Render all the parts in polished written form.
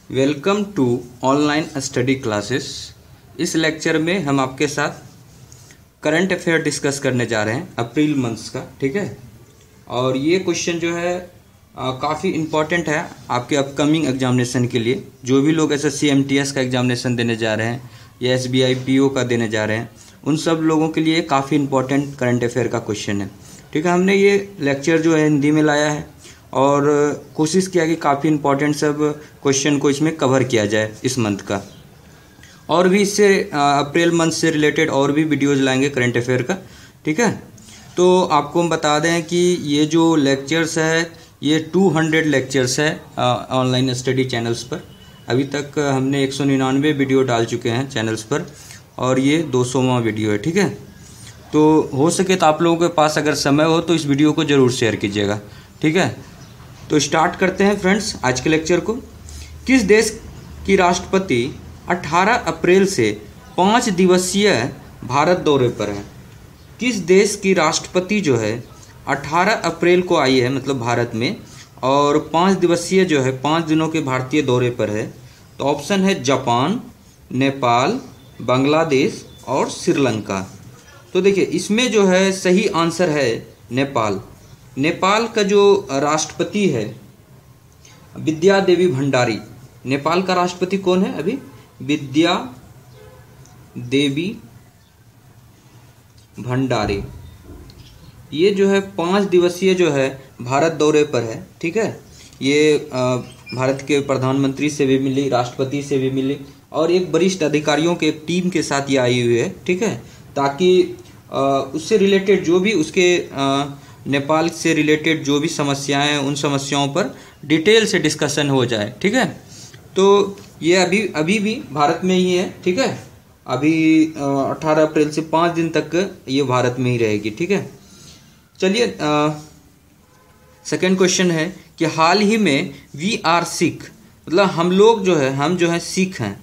Welcome to online study classes. इस lecture में हम आपके साथ करंट अफेयर डिस्कस करने जा रहे हैं अप्रैल मंथ्स का, ठीक है। और ये क्वेश्चन जो है काफ़ी इम्पॉर्टेंट है आपके अपकमिंग एग्जामिनेशन के लिए। जो भी लोग SSC MTS का एग्जामिनेशन देने जा रहे हैं या SBI PO का देने जा रहे हैं, उन सब लोगों के लिए काफ़ी इम्पॉर्टेंट करंट अफेयर का क्वेश्चन है, ठीक है। हमने ये लेक्चर जो है हिंदी में लाया है और कोशिश किया कि काफ़ी इम्पोर्टेंट सब क्वेश्चन को इसमें कवर किया जाए इस मंथ का। और भी इससे अप्रैल मंथ से रिलेटेड और भी वीडियोज़ लाएंगे करंट अफेयर का, ठीक है। तो आपको हम बता दें कि ये जो लेक्चर्स है ये 200 लेक्चर्स है ऑनलाइन स्टडी चैनल्स पर। अभी तक हमने 199 वीडियो डाल चुके हैं चैनल्स पर और ये 200वां वीडियो है, ठीक है। तो हो सके तो आप लोगों के पास अगर समय हो तो इस वीडियो को ज़रूर शेयर कीजिएगा, ठीक है। तो स्टार्ट करते हैं फ्रेंड्स आज के लेक्चर को। किस देश की राष्ट्रपति 18 अप्रैल से 5 दिवसीय भारत दौरे पर है? किस देश की राष्ट्रपति जो है 18 अप्रैल को आई है, मतलब भारत में, और 5 दिवसीय जो है 5 दिनों के भारतीय दौरे पर है? तो ऑप्शन है जापान, नेपाल, बांग्लादेश और श्रीलंका। तो देखिए इसमें जो है सही आंसर है नेपाल। नेपाल का जो राष्ट्रपति है विद्या देवी भंडारी। नेपाल का राष्ट्रपति कौन है अभी? विद्या देवी भंडारी। ये जो है 5 दिवसीय जो है भारत दौरे पर है, ठीक है। ये भारत के प्रधानमंत्री से भी मिली, राष्ट्रपति से भी मिली और एक वरिष्ठ अधिकारियों के एक टीम के साथ ये आई हुई है, ठीक है। ताकि उससे रिलेटेड जो भी उसके नेपाल से रिलेटेड जो भी समस्याएं हैं उन समस्याओं पर डिटेल से डिस्कशन हो जाए, ठीक है। तो ये अभी भी भारत में ही है, ठीक है। अभी 18 अप्रैल से 5 दिन तक ये भारत में ही रहेगी, ठीक है। चलिए सेकंड क्वेश्चन है कि हाल ही में वी आर सिख, मतलब हम जो है सिख हैं,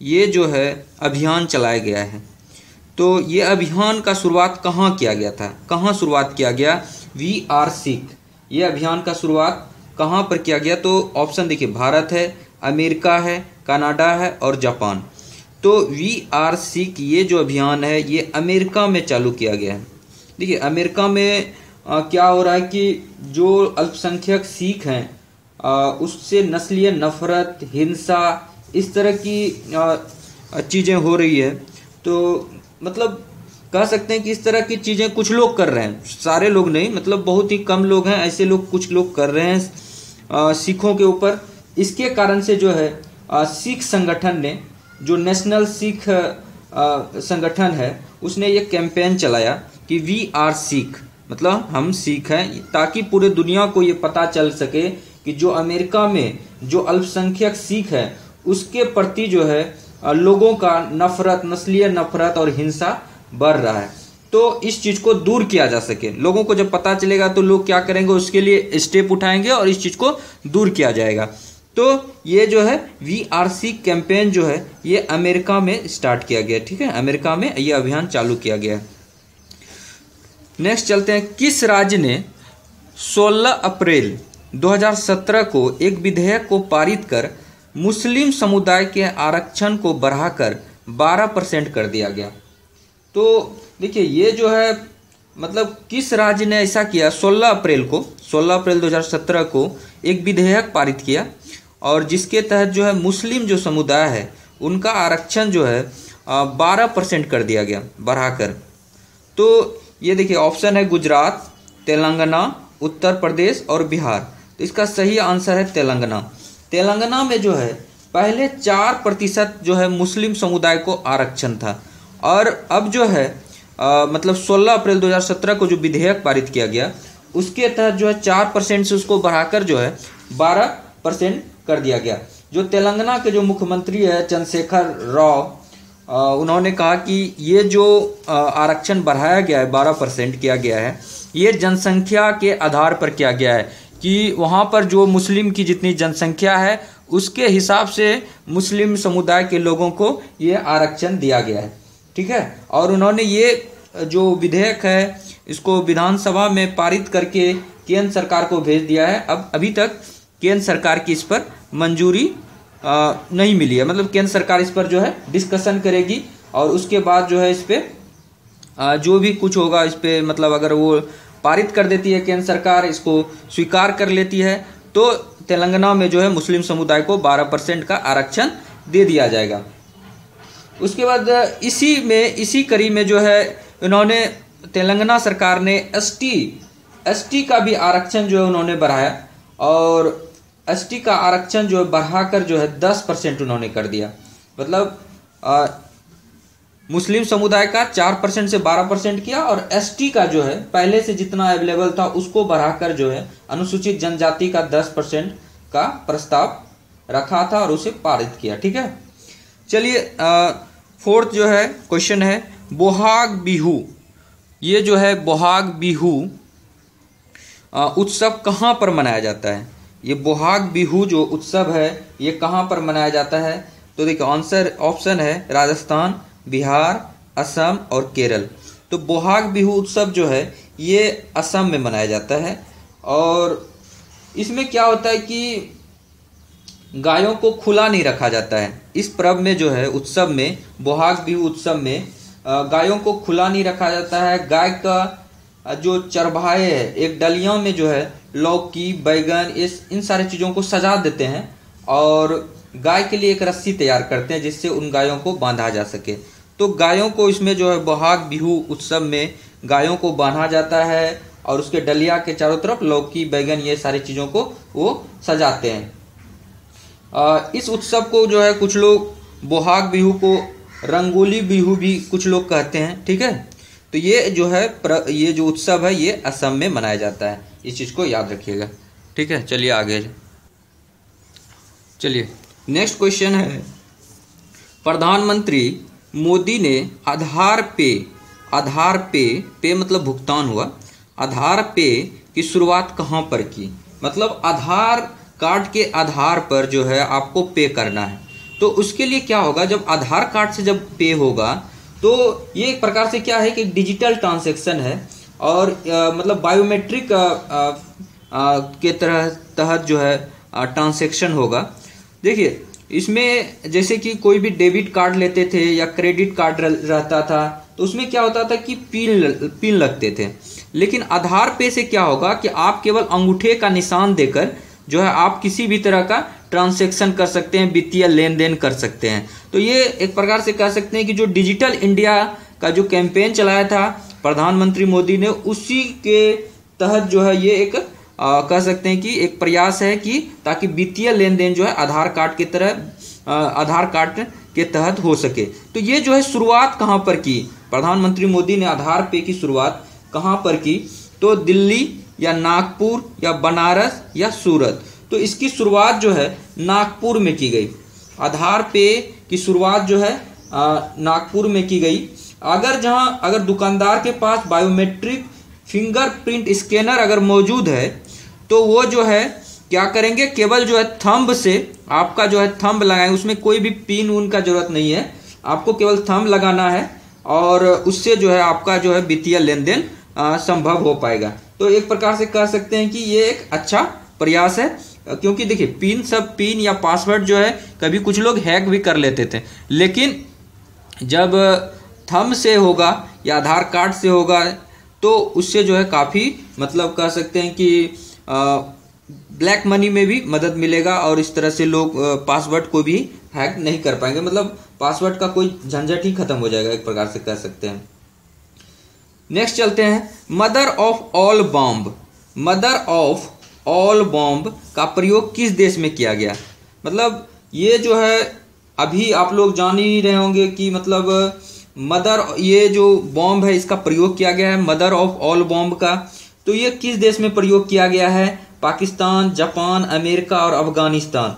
ये जो है अभियान चलाया गया है। तो ये अभियान का शुरुआत कहाँ किया गया था? कहाँ शुरुआत किया गया? वी आर सिख, ये अभियान का शुरुआत कहाँ पर किया गया? तो ऑप्शन देखिए, भारत है, अमेरिका है, कनाडा है और जापान। तो वी आर सिख ये जो अभियान है ये अमेरिका में चालू किया गया है। देखिए अमेरिका में क्या हो रहा है कि जो अल्पसंख्यक सिख हैं उससे नस्लीय नफरत, हिंसा, इस तरह की चीज़ें हो रही है। तो मतलब कह सकते हैं कि इस तरह की चीज़ें कुछ लोग कर रहे हैं, सारे लोग नहीं, मतलब बहुत ही कम लोग हैं ऐसे लोग, कुछ लोग कर रहे हैं सिखों के ऊपर। इसके कारण से जो है सिख संगठन ने, जो नेशनल सिख संगठन है, उसने ये कैंपेन चलाया कि वी आर सिख, मतलब हम सिख हैं, ताकि पूरे दुनिया को ये पता चल सके कि जो अमेरिका में जो अल्पसंख्यक सिख है उसके प्रति जो है लोगों का नफरत, नस्लीय नफरत और हिंसा बढ़ रहा है। तो इस चीज को दूर किया जा सके, लोगों को जब पता चलेगा तो लोग क्या करेंगे, उसके लिए स्टेप उठाएंगे और इस चीज को दूर किया जाएगा। तो ये जो है वी आर सी कैंपेन जो है ये अमेरिका में स्टार्ट किया गया, ठीक है। अमेरिका में ये अभियान चालू किया गया। नेक्स्ट चलते हैं। किस राज्य ने 16 अप्रैल 2017 को एक विधेयक को पारित कर मुस्लिम समुदाय के आरक्षण को बढ़ाकर 12% कर दिया गया? तो देखिए ये जो है, मतलब किस राज्य ने ऐसा किया? 16 अप्रैल 2017 को एक विधेयक पारित किया और जिसके तहत जो है मुस्लिम जो समुदाय है उनका आरक्षण जो है 12% कर दिया गया बढ़ाकर। तो ये देखिए ऑप्शन है गुजरात, तेलंगाना, उत्तर प्रदेश और बिहार। तो इसका सही आंसर है तेलंगाना। तेलंगाना में जो है पहले 4% जो है मुस्लिम समुदाय को आरक्षण था और अब जो है मतलब 16 अप्रैल 2017 को जो विधेयक पारित किया गया उसके तहत जो है 4% से उसको बढ़ाकर जो है 12% कर दिया गया। जो तेलंगाना के जो मुख्यमंत्री है चंद्रशेखर राव, उन्होंने कहा कि ये जो आरक्षण बढ़ाया गया है, 12% किया गया है, ये जनसंख्या के आधार पर किया गया है कि वहाँ पर जो मुस्लिम की जितनी जनसंख्या है उसके हिसाब से मुस्लिम समुदाय के लोगों को ये आरक्षण दिया गया है, ठीक है। और उन्होंने ये जो विधेयक है इसको विधानसभा में पारित करके केंद्र सरकार को भेज दिया है। अब अभी तक केंद्र सरकार की इस पर मंजूरी नहीं मिली है। मतलब केंद्र सरकार इस पर जो है डिस्कशन करेगी और उसके बाद जो है इस पर जो भी कुछ होगा इस पर, मतलब अगर वो पारित कर देती है केंद्र सरकार, इसको स्वीकार कर लेती है, तो तेलंगाना में जो है मुस्लिम समुदाय को 12% का आरक्षण दे दिया जाएगा। उसके बाद इसी कड़ी में जो है इन्होंने, तेलंगाना सरकार ने एसटी का भी आरक्षण जो है उन्होंने बढ़ाया, और एसटी का आरक्षण जो है बढ़ाकर जो है 10% उन्होंने कर दिया। मतलब मुस्लिम समुदाय का 4% से 12% किया, और एसटी का जो है पहले से जितना अवेलेबल था उसको बढ़ाकर जो है अनुसूचित जनजाति का 10% का प्रस्ताव रखा था और उसे पारित किया। ठीक है, चलिए फोर्थ जो है क्वेश्चन है बोहाग बिहू। ये जो है बोहाग बिहू उत्सव कहाँ पर मनाया जाता है? ये बोहाग बिहू जो उत्सव है ये कहाँ पर मनाया जाता है? तो देखिए आंसर ऑप्शन है राजस्थान, बिहार, असम और केरल। तो बोहाग बिहू उत्सव जो है ये असम में मनाया जाता है, और इसमें क्या होता है कि गायों को खुला नहीं रखा जाता है। इस पर्व में जो है उत्सव में, बोहाग बिहू उत्सव में गायों को खुला नहीं रखा जाता है। गाय का जो चरवाहे है एक डलियों में जो है लौकी, बैगन, इन सारी चीज़ों को सजा देते हैं और गाय के लिए एक रस्सी तैयार करते हैं जिससे उन गायों को बांधा जा सके। तो गायों को इसमें जो है बोहाग बिहू उत्सव में गायों को बांधा जाता है और उसके डलिया के चारों तरफ लौकी, बैगन, ये सारी चीज़ों को वो सजाते हैं। इस उत्सव को जो है कुछ लोग बोहाग बिहू को रंगोली बिहू भी कुछ लोग कहते हैं। ठीक है, तो ये जो है ये जो उत्सव है ये असम में मनाया जाता है, इस चीज़ को याद रखिएगा। ठीक है, चलिए आगे। चलिए नेक्स्ट क्वेश्चन है प्रधानमंत्री मोदी ने आधार पे मतलब भुगतान हुआ, आधार पे की शुरुआत कहाँ पर की? मतलब आधार कार्ड के आधार पर जो है आपको पे करना है। तो उसके लिए क्या होगा, जब आधार कार्ड से जब पे होगा तो ये एक प्रकार से क्या है कि डिजिटल ट्रांजैक्शन है, और मतलब बायोमेट्रिक के तहत जो है ट्रांजैक्शन होगा। देखिए इसमें जैसे कि कोई भी डेबिट कार्ड लेते थे या क्रेडिट कार्ड रहता था तो उसमें क्या होता था कि पिन लगते थे, लेकिन आधार पे से क्या होगा कि आप केवल अंगूठे का निशान देकर जो है आप किसी भी तरह का ट्रांजैक्शन कर सकते हैं, वित्तीय लेन देन कर सकते हैं। तो ये एक प्रकार से कह सकते हैं कि जो डिजिटल इंडिया का जो कैंपेन चलाया था प्रधानमंत्री मोदी ने, उसी के तहत जो है ये एक कह सकते हैं कि एक प्रयास है कि ताकि वित्तीय लेन देन जो है आधार कार्ड के तहत हो सके। तो ये जो है शुरुआत कहाँ पर की, प्रधानमंत्री मोदी ने आधार पे की शुरुआत कहाँ पर की? तो दिल्ली या नागपुर या बनारस या सूरत। तो इसकी शुरुआत जो है नागपुर में की गई। आधार पे की शुरुआत जो है नागपुर में की गई। अगर दुकानदार के पास बायोमेट्रिक फिंगरप्रिंट स्कैनर अगर मौजूद है तो वो जो है क्या करेंगे, केवल जो है थंब से आपका जो है थंब लगाएंगे, उसमें कोई भी पिन उन का जरूरत नहीं है, आपको केवल थंब लगाना है और उससे जो है आपका जो है वित्तीय लेन देन संभव हो पाएगा। तो एक प्रकार से कह सकते हैं कि ये एक अच्छा प्रयास है, क्योंकि देखिए पिन या पासवर्ड जो है कभी कुछ लोग हैक भी कर लेते थे, लेकिन जब थंब से होगा या आधार कार्ड से होगा तो उससे जो है काफ़ी मतलब कह सकते हैं कि ब्लैक मनी में भी मदद मिलेगा और इस तरह से लोग पासवर्ड को भी हैक नहीं कर पाएंगे। मतलब पासवर्ड का कोई झंझट ही खत्म हो जाएगा, एक प्रकार से कह सकते हैं। नेक्स्ट चलते हैं मदर ऑफ ऑल बॉम्ब का प्रयोग किस देश में किया गया? मतलब ये जो है अभी आप लोग जान ही रहे होंगे कि मतलब ये जो बॉम्ब है इसका प्रयोग किया गया है, मदर ऑफ ऑल बॉम्ब का। तो ये किस देश में प्रयोग किया गया है? पाकिस्तान, जापान, अमेरिका और अफगानिस्तान।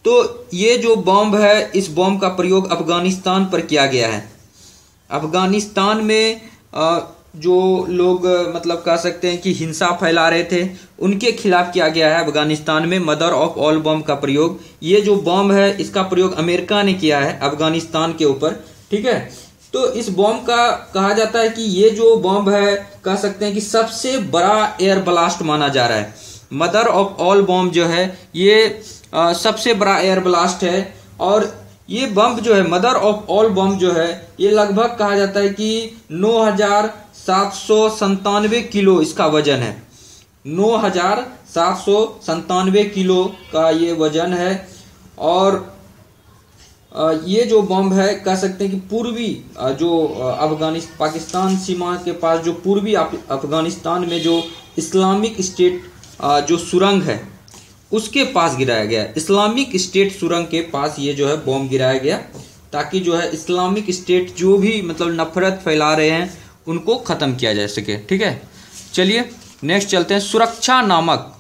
तो ये जो बॉम्ब है इस बॉम्ब का प्रयोग अफगानिस्तान पर किया गया है। अफगानिस्तान में जो लोग मतलब कह सकते हैं कि हिंसा फैला रहे थे उनके खिलाफ किया गया है अफगानिस्तान में मदर ऑफ ऑल बॉम्ब का प्रयोग। ये जो बॉम्ब है इसका प्रयोग अमेरिका ने किया है अफगानिस्तान के ऊपर। ठीक है, तो इस बॉम्ब का कहा जाता है कि ये जो बॉम्ब है कह सकते हैं कि सबसे बड़ा एयर ब्लास्ट माना जा रहा है। मदर ऑफ ऑल बॉम्ब जो है ये सबसे बड़ा एयर ब्लास्ट है। और ये बम जो है मदर ऑफ ऑल बॉम्ब जो है ये लगभग कहा जाता है कि 9,797 किलो इसका वजन है। 9,797 किलो का ये वजन है। और ये जो बम है कह सकते हैं कि पूर्वी जो पाकिस्तान सीमा के पास जो पूर्वी अफगानिस्तान में जो इस्लामिक स्टेट जो सुरंग है उसके पास गिराया गया। इस्लामिक स्टेट सुरंग के पास ये जो है बॉम्ब गिराया गया ताकि जो है इस्लामिक स्टेट जो भी मतलब नफरत फैला रहे हैं उनको ख़त्म किया जा सके। ठीक है, चलिए नेक्स्ट चलते हैं। सुरक्षा नामक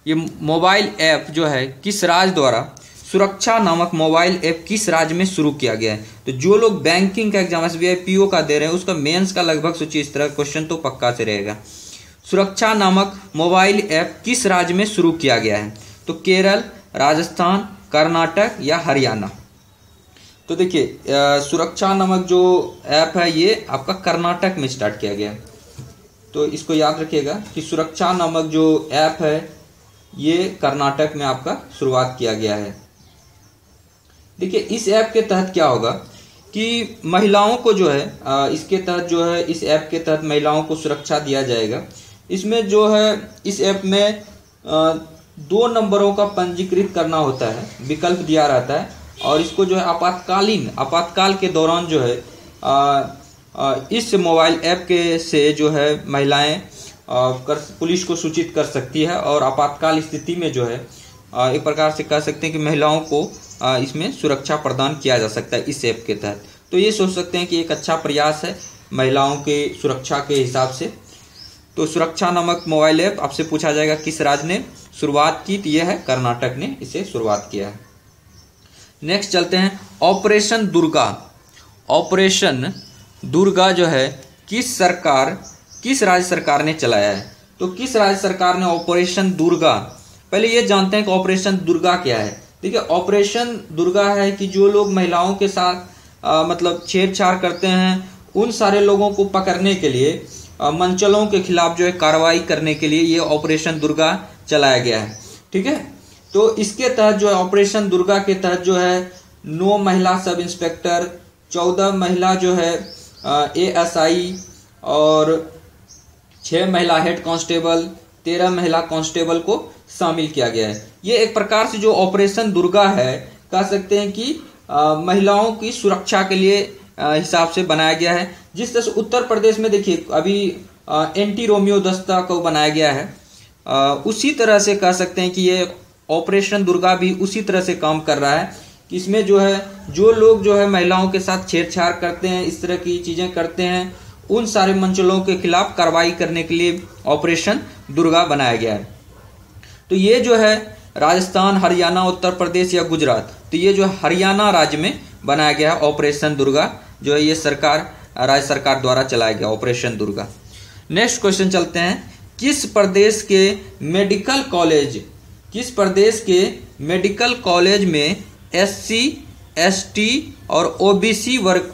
ये मोबाइल ऐप जो है किस राज्य द्वारा, सुरक्षा नामक मोबाइल ऐप किस राज्य में शुरू किया गया है? तो जो लोग बैंकिंग का एग्जाम SBI PO का दे रहे हैं उसका मेंस का लगभग सोचिए इस तरह क्वेश्चन तो पक्का से रहेगा। सुरक्षा नामक मोबाइल ऐप किस राज्य में शुरू किया गया है? तो केरल, राजस्थान, कर्नाटक या हरियाणा। तो देखिए सुरक्षा नामक जो ऐप है ये आपका कर्नाटक में स्टार्ट किया गया है। तो इसको याद रखिएगा कि सुरक्षा नामक जो ऐप है ये कर्नाटक में आपका शुरुआत किया गया है। देखिए इस ऐप के तहत क्या होगा कि महिलाओं को जो है इसके तहत जो है इस ऐप के तहत महिलाओं को सुरक्षा दिया जाएगा। इसमें जो है इस ऐप में 2 नंबरों का पंजीकृत करना होता है, विकल्प दिया रहता है। और इसको जो है आपातकाल के दौरान जो है इस मोबाइल ऐप के से जो है महिलाएं पुलिस को सूचित कर सकती है और आपातकाल स्थिति में जो है एक प्रकार से कह सकते हैं कि महिलाओं को इसमें सुरक्षा प्रदान किया जा सकता है इस ऐप के तहत। तो ये सोच सकते हैं कि एक अच्छा प्रयास है महिलाओं के सुरक्षा के हिसाब से। तो सुरक्षा नामक मोबाइल ऐप आपसे पूछा जाएगा किस राज्य ने शुरुआत की, तो यह है कर्नाटक ने इसे शुरुआत किया है। नेक्स्ट चलते हैं ऑपरेशन दुर्गा। ऑपरेशन दुर्गा जो है किस राज्य सरकार ने चलाया है? तो किस राज्य सरकार ने ऑपरेशन दुर्गा, पहले ये जानते हैं कि ऑपरेशन दुर्गा क्या है। देखिए ऑपरेशन दुर्गा है कि जो लोग महिलाओं के साथ मतलब छेड़छाड़ करते हैं उन सारे लोगों को पकड़ने के लिए मंचलों के खिलाफ जो है कार्रवाई करने के लिए ये ऑपरेशन दुर्गा चलाया गया है। ठीक है, तो इसके तहत जो है ऑपरेशन दुर्गा के तहत जो है 9 महिला सब इंस्पेक्टर, 14 महिला जो है ASI और 6 महिला हेड कांस्टेबल, 13 महिला कांस्टेबल को शामिल किया गया है। ये एक प्रकार से जो ऑपरेशन दुर्गा है कह सकते हैं कि महिलाओं की सुरक्षा के लिए हिसाब से बनाया गया है। जिस तरह से उत्तर प्रदेश में देखिए अभी एंटी रोमियो दस्ता को बनाया गया है, उसी तरह से कह सकते हैं कि ये ऑपरेशन दुर्गा भी उसी तरह से काम कर रहा है कि इसमें जो है जो लोग जो है महिलाओं के साथ छेड़छाड़ करते हैं, इस तरह की चीजें करते हैं, उन सारे मंचलों के खिलाफ कार्रवाई करने के लिए ऑपरेशन दुर्गा बनाया गया है। तो ये जो है राजस्थान, हरियाणा, उत्तर प्रदेश या गुजरात, तो ये जो हरियाणा राज्य में बनाया गया है ऑपरेशन दुर्गा, जो है ये राज्य सरकार द्वारा चलाया गया ऑपरेशन दुर्गा। नेक्स्ट क्वेश्चन चलते हैं। किस प्रदेश के मेडिकल कॉलेज में SC, ST और OBC वर्ग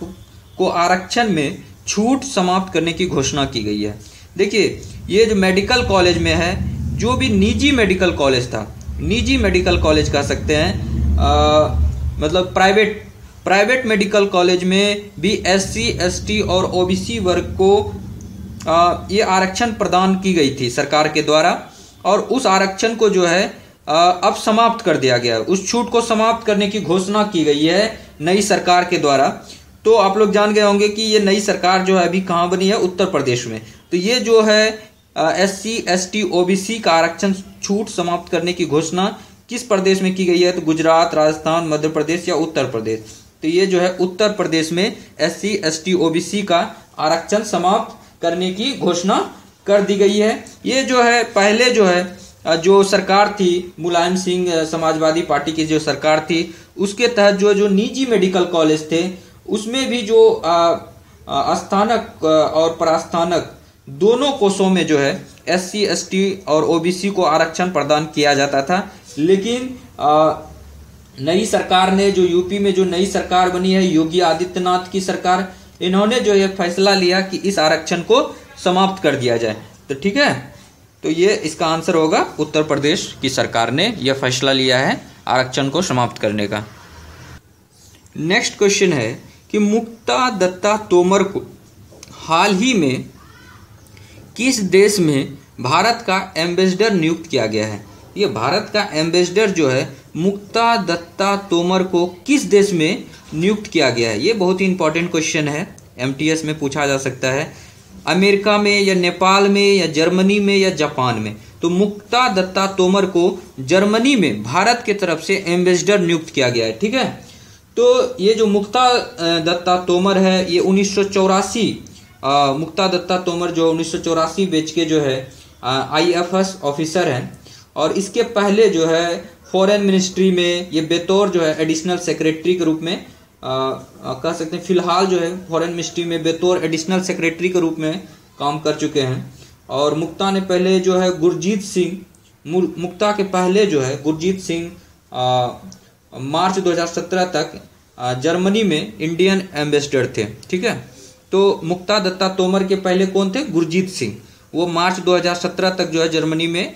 को आरक्षण में छूट समाप्त करने की घोषणा की गई है? देखिए ये जो मेडिकल कॉलेज में है, जो भी निजी मेडिकल कॉलेज था, निजी मेडिकल कॉलेज कह सकते हैं मतलब प्राइवेट मेडिकल कॉलेज में भी SC, ST और OBC वर्ग को ये आरक्षण प्रदान की गई थी सरकार के द्वारा, और उस आरक्षण को जो है अब समाप्त कर दिया गया है। उस छूट को समाप्त करने की घोषणा की गई है नई सरकार के द्वारा। तो आप लोग जान गए होंगे कि ये नई सरकार जो है अभी कहाँ बनी है, उत्तर प्रदेश में। तो ये जो है SC, ST, OBC का आरक्षण छूट समाप्त करने की घोषणा किस प्रदेश में की गई है? तो गुजरात, राजस्थान, मध्य प्रदेश या उत्तर प्रदेश। तो ये जो है उत्तर प्रदेश में SC, ST, OBC का आरक्षण समाप्त करने की घोषणा कर दी गई है। ये जो है पहले जो है जो सरकार थी, मुलायम सिंह समाजवादी पार्टी की जो सरकार थी, उसके तहत जो निजी मेडिकल कॉलेज थे उसमें भी जो स्थानक और प्रास्थानक दोनों कोषों में जो है SC, ST और OBC को आरक्षण प्रदान किया जाता था। लेकिन नई सरकार ने जो यूपी में जो नई सरकार बनी है, योगी आदित्यनाथ की सरकार, इन्होंने जो ये फैसला लिया कि इस आरक्षण को समाप्त कर दिया जाए। तो ठीक है, तो ये इसका आंसर होगा, उत्तर प्रदेश की सरकार ने यह फैसला लिया है आरक्षण को समाप्त करने का। नेक्स्ट क्वेश्चन है कि मुक्ता दत्ता तोमर को हाल ही में किस देश में भारत का एम्बेसडर नियुक्त किया गया है। ये भारत का एम्बेसडर जो है मुक्ता दत्ता तोमर को किस देश में नियुक्त किया गया है। ये बहुत ही इंपॉर्टेंट क्वेश्चन है, एमटीएस में पूछा जा सकता है। अमेरिका में या नेपाल में या जर्मनी में या जापान में। तो मुक्ता दत्ता तोमर को जर्मनी में भारत की तरफ से एम्बेसडर नियुक्त किया गया है। ठीक है, तो ये जो मुक्ता दत्ता तोमर है ये 1984 मुक्ता दत्ता तोमर जो 1984 बैच के जो है IFS ऑफिसर हैं, और इसके पहले जो है फॉरेन मिनिस्ट्री में ये बतौर जो है एडिशनल सेक्रेटरी के रूप में कह सकते हैं। फिलहाल जो है फॉरेन मिनिस्ट्री में बतौर एडिशनल सेक्रेटरी के रूप में काम कर चुके हैं। और मुक्ता ने पहले जो है मुक्ता के पहले जो है गुरजीत सिंह मार्च 2017 तक जर्मनी में इंडियन एम्बेसडर थे। ठीक है, तो मुक्ता दत्ता तोमर के पहले कौन थे? गुरजीत सिंह। वो मार्च 2017 तक जो है जर्मनी में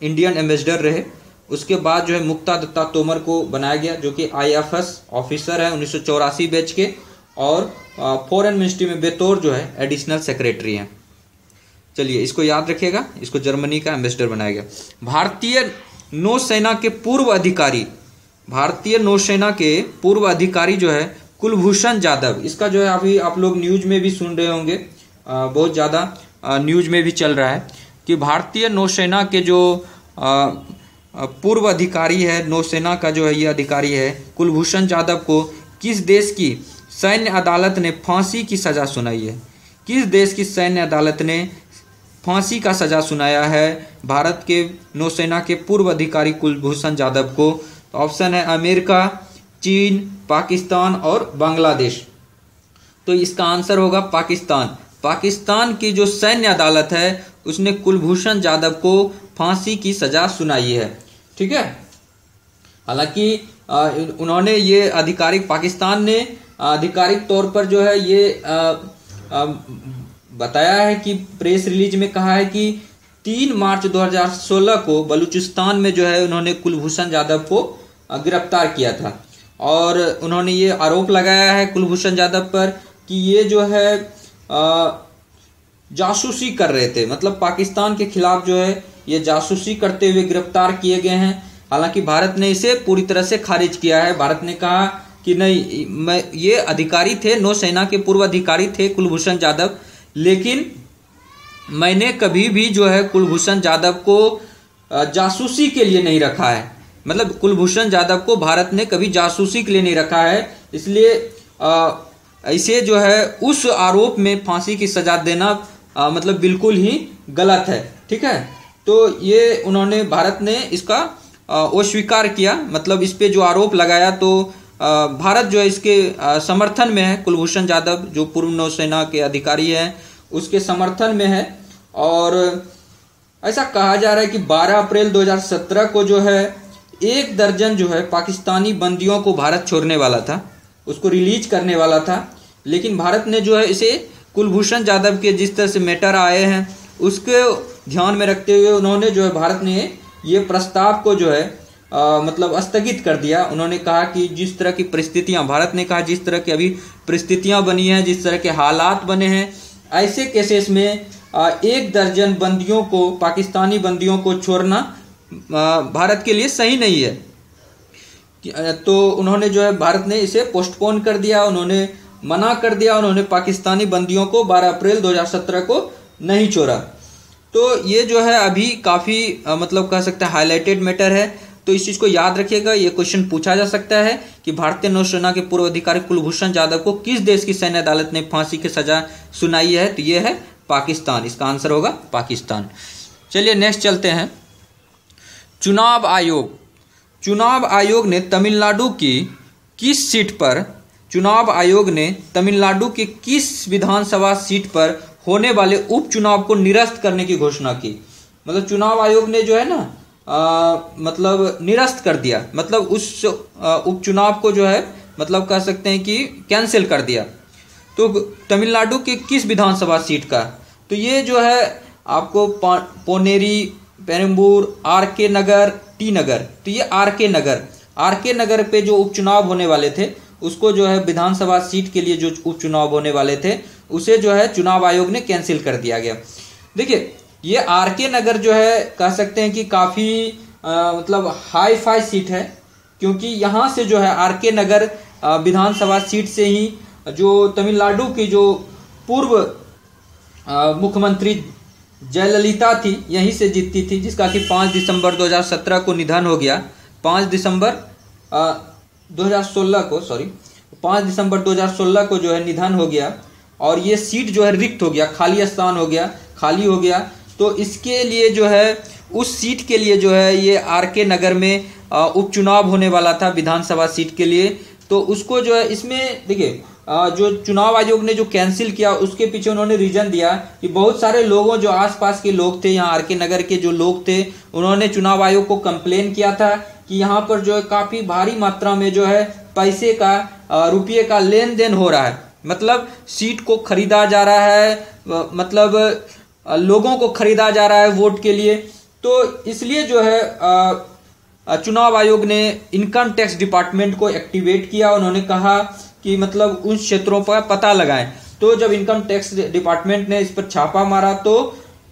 इंडियन एम्बेसडर रहे। उसके बाद जो है मुक्ता दत्ता तोमर को बनाया गया, जो कि IFS ऑफिसर है 1984 बैच के, और फॉरेन मिनिस्ट्री में बतौर जो है एडिशनल सेक्रेटरी हैं। चलिए इसको याद रखिएगा, इसको जर्मनी का एम्बेसडर बनाया गया। भारतीय नौसेना के पूर्व अधिकारी जो है कुलभूषण जाधव, इसका जो है अभी आप लोग न्यूज में भी सुन रहे होंगे, बहुत ज़्यादा न्यूज में भी चल रहा है कि भारतीय नौसेना के जो पूर्व अधिकारी है, नौसेना का जो है ये अधिकारी है कुलभूषण जाधव को किस देश की सैन्य अदालत ने फांसी की सज़ा सुनाई है। किस देश की सैन्य अदालत ने फांसी का सज़ा सुनाया है भारत के नौसेना के पूर्व अधिकारी कुलभूषण जाधव को? तो ऑप्शन है अमेरिका, चीन, पाकिस्तान और बांग्लादेश। तो इसका आंसर होगा पाकिस्तान। पाकिस्तान की जो सैन्य अदालत है उसने कुलभूषण जाधव को फांसी की सजा सुनाई है। ठीक है, हालांकि उन्होंने ये आधिकारिक पाकिस्तान ने आधिकारिक तौर पर जो है ये बताया है कि प्रेस रिलीज में कहा है कि 3 मार्च 2016 को बलूचिस्तान में जो है उन्होंने कुलभूषण जाधव को गिरफ्तार किया था। और उन्होंने ये आरोप लगाया है कुलभूषण जाधव पर कि ये जो है जासूसी कर रहे थे, मतलब पाकिस्तान के खिलाफ जो है ये जासूसी करते हुए गिरफ्तार किए गए हैं। हालांकि भारत ने इसे पूरी तरह से खारिज किया है। भारत ने कहा कि नहीं, ये अधिकारी थे, नौसेना के पूर्व अधिकारी थे कुलभूषण जाधव, लेकिन मैंने कभी भी जो है कुलभूषण जाधव को जासूसी के लिए नहीं रखा है। मतलब कुलभूषण जाधव को भारत ने कभी जासूसी के लिए नहीं रखा है, इसलिए इसे जो है उस आरोप में फांसी की सजा देना मतलब बिल्कुल ही गलत है। ठीक है, तो ये उन्होंने भारत ने इसका अस्वीकार किया, मतलब इस पे जो आरोप लगाया तो भारत जो है इसके समर्थन में है। कुलभूषण जाधव जो पूर्व नौसेना के अधिकारी हैं उसके समर्थन में है। और ऐसा कहा जा रहा है कि 12 अप्रैल 2017 को जो है 1 दर्जन जो है पाकिस्तानी बंदियों को भारत छोड़ने वाला था, उसको रिलीज करने वाला था, लेकिन भारत ने जो है इसे कुलभूषण जाधव के जिस तरह से मैटर आए हैं उसके ध्यान में रखते हुए उन्होंने जो है भारत ने ये प्रस्ताव को जो है मतलब स्थगित कर दिया। उन्होंने कहा कि जिस तरह की परिस्थितियां, भारत ने कहा जिस तरह की अभी परिस्थितियां बनी हैं, जिस तरह के हालात बने हैं, ऐसे केसेस में 1 दर्जन बंदियों को, पाकिस्तानी बंदियों को छोड़ना भारत के लिए सही नहीं है। तो उन्होंने जो है भारत ने इसे पोस्टपोन कर दिया, उन्होंने मना कर दिया, उन्होंने पाकिस्तानी बंदियों को 12 अप्रैल 2017 को नहीं छोड़ा। तो ये जो है अभी काफ़ी मतलब कह सकते हैं हाईलाइटेड मैटर है, तो इस चीज़ को याद रखिएगा। ये क्वेश्चन पूछा जा सकता है कि भारतीय नौसेना के पूर्व अधिकारी कुलभूषण जाधव को किस देश की सैन्य अदालत ने फांसी की सजा सुनाई है? तो ये है पाकिस्तान, इसका आंसर होगा पाकिस्तान। चलिए नेक्स्ट चलते हैं। चुनाव आयोग ने तमिलनाडु की किस सीट पर, चुनाव आयोग ने तमिलनाडु की किस विधानसभा सीट पर होने वाले उपचुनाव को निरस्त करने की घोषणा की? मतलब चुनाव आयोग ने जो है ना मतलब निरस्त कर दिया, मतलब उस उपचुनाव को जो है मतलब कह सकते हैं कि कैंसिल कर दिया। तो तमिलनाडु के किस विधानसभा सीट का? तो ये जो है आपको पोनेरी, पेरम्बूर, आर.के. नगर, टी नगर। तो ये आर.के. नगर पे जो उपचुनाव होने वाले थे उसको जो है विधानसभा सीट के लिए जो उपचुनाव होने वाले थे उसे जो है चुनाव आयोग ने कैंसिल कर दिया गया। देखिए ये आर.के. नगर जो है कह सकते हैं कि काफी मतलब हाई फाई सीट है, क्योंकि यहाँ से जो है आर.के. नगर विधानसभा सीट से ही जो तमिलनाडु की जो पूर्व मुख्यमंत्री जयललिता थी यहीं से जीतती थी, जिसका कि 5 दिसंबर 2017 को निधन हो गया। 5 दिसंबर 2016 को 5 दिसंबर 2016 को जो है निधन हो गया और ये सीट जो है रिक्त हो गया, खाली स्थान हो गया, खाली हो गया। तो इसके लिए जो है उस सीट के लिए जो है ये आर.के. नगर में उपचुनाव होने वाला था विधानसभा सीट के लिए। तो उसको जो है इसमें देखिए जो चुनाव आयोग ने जो कैंसिल किया उसके पीछे उन्होंने रीजन दिया कि बहुत सारे लोगों जो आसपास के लोग थे, यहाँ आर.के. नगर के जो लोग थे, उन्होंने चुनाव आयोग को कंप्लेन किया था कि यहाँ पर जो है काफी भारी मात्रा में जो है पैसे का रुपये का लेन देन हो रहा है, मतलब सीट को खरीदा जा रहा है, मतलब लोगों को खरीदा जा रहा है वोट के लिए। तो इसलिए जो है चुनाव आयोग ने इनकम टैक्स डिपार्टमेंट को एक्टिवेट किया। उन्होंने कहा कि मतलब उन क्षेत्रों पर पता लगाएं। तो जब इनकम टैक्स डिपार्टमेंट ने इस पर छापा मारा तो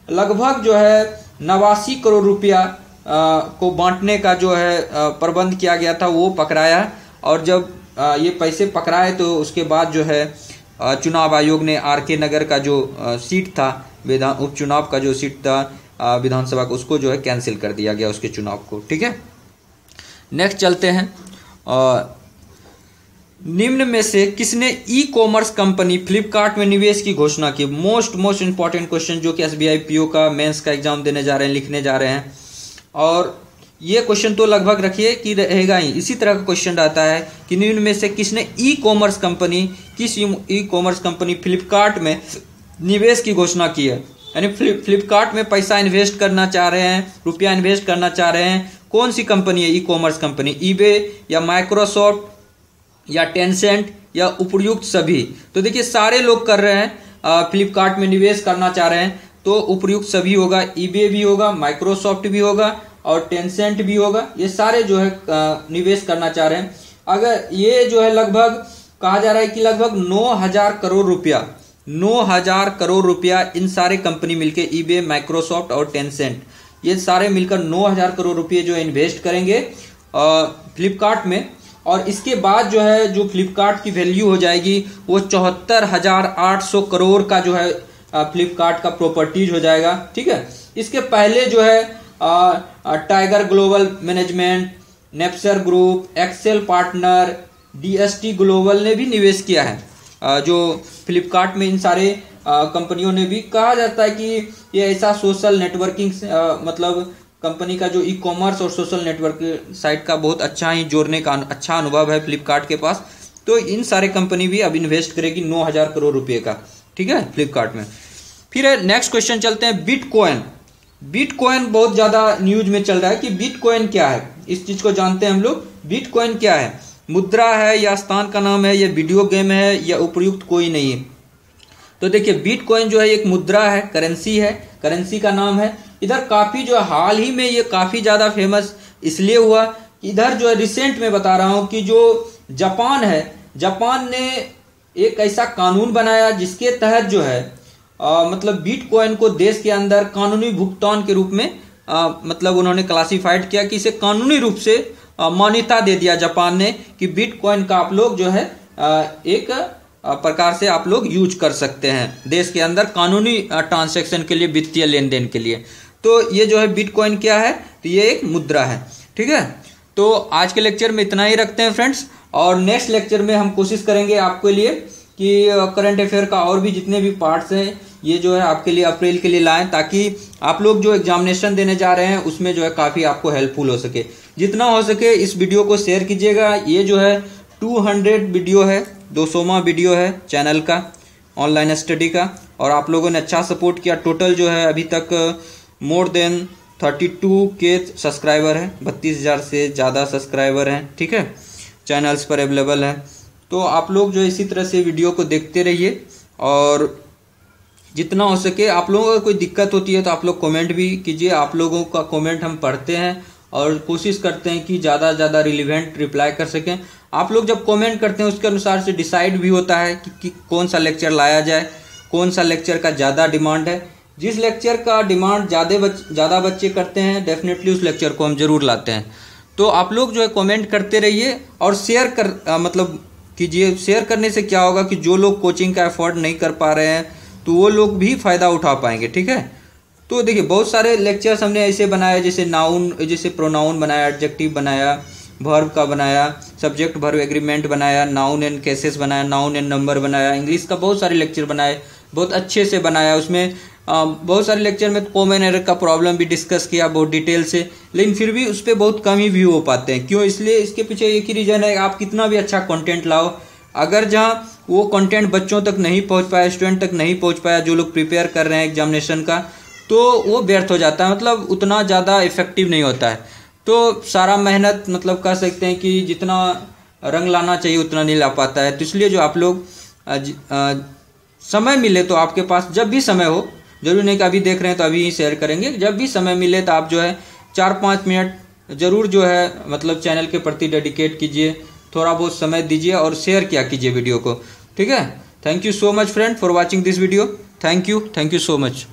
लगभग जो है 89 करोड़ रुपया को बांटने का जो है प्रबंध किया गया था, वो पकड़ाया। और जब ये पैसे पकड़ाए तो उसके बाद जो है चुनाव आयोग ने आर.के. नगर का जो सीट था, उपचुनाव का जो सीट था विधानसभा का, उसको जो है कैंसिल कर दिया गया उसके चुनाव को। ठीक है, नेक्स्ट चलते हैं। निम्न में से किसने ई कॉमर्स कंपनी फ्लिपकार्ट में निवेश की घोषणा की? मोस्ट इंपॉर्टेंट क्वेश्चन जो कि एसबीआई पीओ का मेंस का एग्जाम देने जा रहे हैं, लिखने जा रहे हैं। और ये क्वेश्चन तो लगभग रखिए कि रहेगा ही, इसी तरह का क्वेश्चन रहता है कि निम्न में से किसने ई कॉमर्स कंपनी, किस ई कॉमर्स कंपनी फ्लिपकार्ट में निवेश की घोषणा की है। यानी फ्लिपकार्ट में पैसा इन्वेस्ट करना चाह रहे हैं, रुपया इन्वेस्ट करना चाह रहे हैं। कौन सी कंपनी है ई कॉमर्स कंपनी? ईबे या माइक्रोसॉफ्ट या टेंसेंट या उपयुक्त सभी? तो देखिए सारे लोग कर रहे हैं, फ्लिपकार्ट में निवेश करना चाह रहे हैं, तो उपयुक्त सभी होगा, ईबे भी होगा, माइक्रोसॉफ्ट भी होगा और टेंसेंट भी होगा। ये सारे जो है निवेश करना चाह रहे हैं। अगर ये जो है लगभग कहा जा रहा है कि लगभग 9,000 करोड़ रुपया, 9,000 करोड़ रुपया इन सारे कंपनी मिलकर, ईबे, माइक्रोसॉफ्ट और टेंसेंट, ये सारे मिलकर 9,000 करोड़ रुपये जो इन्वेस्ट करेंगे फ्लिपकार्ट में। और इसके बाद जो है जो फ्लिपकार्ट की वैल्यू हो जाएगी वो 74,800 करोड़ का जो है फ्लिपकार्ट का प्रॉपर्टीज हो जाएगा। ठीक है, इसके पहले जो है टाइगर ग्लोबल मैनेजमेंट, नेप्सर group, Accel partner, DST Global ने भी निवेश किया है जो फ्लिपकार्ट में। इन सारे कंपनियों ने भी, कहा जाता है कि ये ऐसा सोशल नेटवर्किंग मतलब कंपनी का जो ई कॉमर्स और सोशल नेटवर्क साइट का बहुत अच्छा ही जोड़ने का अच्छा अनुभव है फ्लिपकार्ट के पास। तो इन सारे कंपनी भी अब इन्वेस्ट करेगी 9,000 करोड़ रुपए का। ठीक है, फ्लिपकार्ट में। फिर नेक्स्ट क्वेश्चन चलते हैं, बिटकॉइन। बिटकॉइन बहुत ज्यादा न्यूज में चल रहा है कि बिटकॉइन क्या है, इस चीज को जानते हैं हम लोग। बिटकॉइन क्या है? मुद्रा है या स्थान का नाम है या वीडियो गेम है या उपयुक्त कोई नहीं है? तो देखिए बिटकॉइन जो है एक मुद्रा है, करेंसी है, करेंसी का नाम है। इधर काफी जो हाल ही में ये काफी ज्यादा फेमस इसलिए हुआ, इधर जो है रिसेंट में बता रहा हूं कि जो जापान है, जापान ने एक ऐसा कानून बनाया जिसके तहत जो है मतलब बिटकॉइन को देश के अंदर कानूनी भुगतान के रूप में मतलब उन्होंने क्लासिफाइड किया कि इसे कानूनी रूप से मान्यता दे दिया जापान ने कि बिटकॉइन का आप लोग जो है एक प्रकार से आप लोग यूज कर सकते हैं देश के अंदर कानूनी ट्रांजैक्शन के लिए, वित्तीय लेन देन के लिए। तो ये जो है बिटकॉइन क्या है? तो ये एक मुद्रा है। ठीक है, तो आज के लेक्चर में इतना ही रखते हैं फ्रेंड्स, और नेक्स्ट लेक्चर में हम कोशिश करेंगे आपके लिए कि करंट अफेयर का और भी जितने भी पार्ट्स हैं ये जो है आपके लिए अप्रैल के लिए लाएं, ताकि आप लोग जो एग्जामिनेशन देने जा रहे हैं उसमें जो है काफ़ी आपको हेल्पफुल हो सके। जितना हो सके इस वीडियो को शेयर कीजिएगा। ये जो है 200 वीडियो है, 200वां वीडियो है चैनल का, ऑनलाइन स्टडी का, और आप लोगों ने अच्छा सपोर्ट किया। टोटल जो है अभी तक मोर देन 32K सब्सक्राइबर है, 32,000 से ज़्यादा सब्सक्राइबर हैं। ठीक है, चैनल्स पर अवेलेबल है। तो आप लोग जो इसी तरह से वीडियो को देखते रहिए और जितना हो सके आप लोगों को कोई दिक्कत होती है तो आप लोग कमेंट भी कीजिए। आप लोगों का कमेंट हम पढ़ते हैं और कोशिश करते हैं कि ज़्यादा से ज़्यादा रिलीवेंट रिप्लाई कर सकें। आप लोग जब कमेंट करते हैं उसके अनुसार से डिसाइड भी होता है कि कौन सा लेक्चर लाया जाए, कौन सा लेक्चर का ज़्यादा डिमांड है। जिस लेक्चर का डिमांड ज़्यादा बच्चे करते हैं डेफिनेटली उस लेक्चर को हम ज़रूर लाते हैं। तो आप लोग जो है कमेंट करते रहिए और शेयर मतलब कीजिए। शेयर करने से क्या होगा कि जो लोग कोचिंग का एफोर्ड नहीं कर पा रहे हैं तो वो लोग भी फ़ायदा उठा पाएंगे। ठीक है, तो देखिए बहुत सारे लेक्चर्स हमने ऐसे बनाए, जैसे नाउन, जैसे प्रोनाउन बनाया, एडजेक्टिव बनाया, वर्ब का बनाया, सब्जेक्ट वर्ब एग्रीमेंट बनाया, नाउन एंड केसेस बनाया, नाउन एंड नंबर बनाया, इंग्लिश का बहुत सारे लेक्चर बनाए, बहुत अच्छे से बनाया। उसमें बहुत सारे लेक्चर में कॉमन एरर का प्रॉब्लम भी डिस्कस किया बहुत डिटेल से, लेकिन फिर भी उस पर बहुत कम ही व्यू हो पाते हैं। क्यों? इसलिए इसके पीछे एक ही रीज़न है, आप कितना भी अच्छा कंटेंट लाओ, अगर जहाँ वो कंटेंट बच्चों तक नहीं पहुँच पाया, स्टूडेंट तक नहीं पहुँच पाया, जो लोग प्रिपेयर कर रहे हैं एग्जामिनेशन का, तो वो व्यर्थ हो जाता है, मतलब उतना ज़्यादा इफेक्टिव नहीं होता है। तो सारा मेहनत मतलब कह सकते हैं कि जितना रंग लाना चाहिए उतना नहीं ला पाता है। तो इसलिए जो आप लोग समय मिले तो आपके पास जब भी समय हो, जरूरी नहीं कि अभी देख रहे हैं तो अभी ही शेयर करेंगे, जब भी समय मिले तो आप जो है 4-5 मिनट जरूर जो है मतलब चैनल के प्रति डेडिकेट कीजिए, थोड़ा बहुत समय दीजिए और शेयर किया कीजिए वीडियो को। ठीक है, thank you so much friend for watching this video. Thank you so much.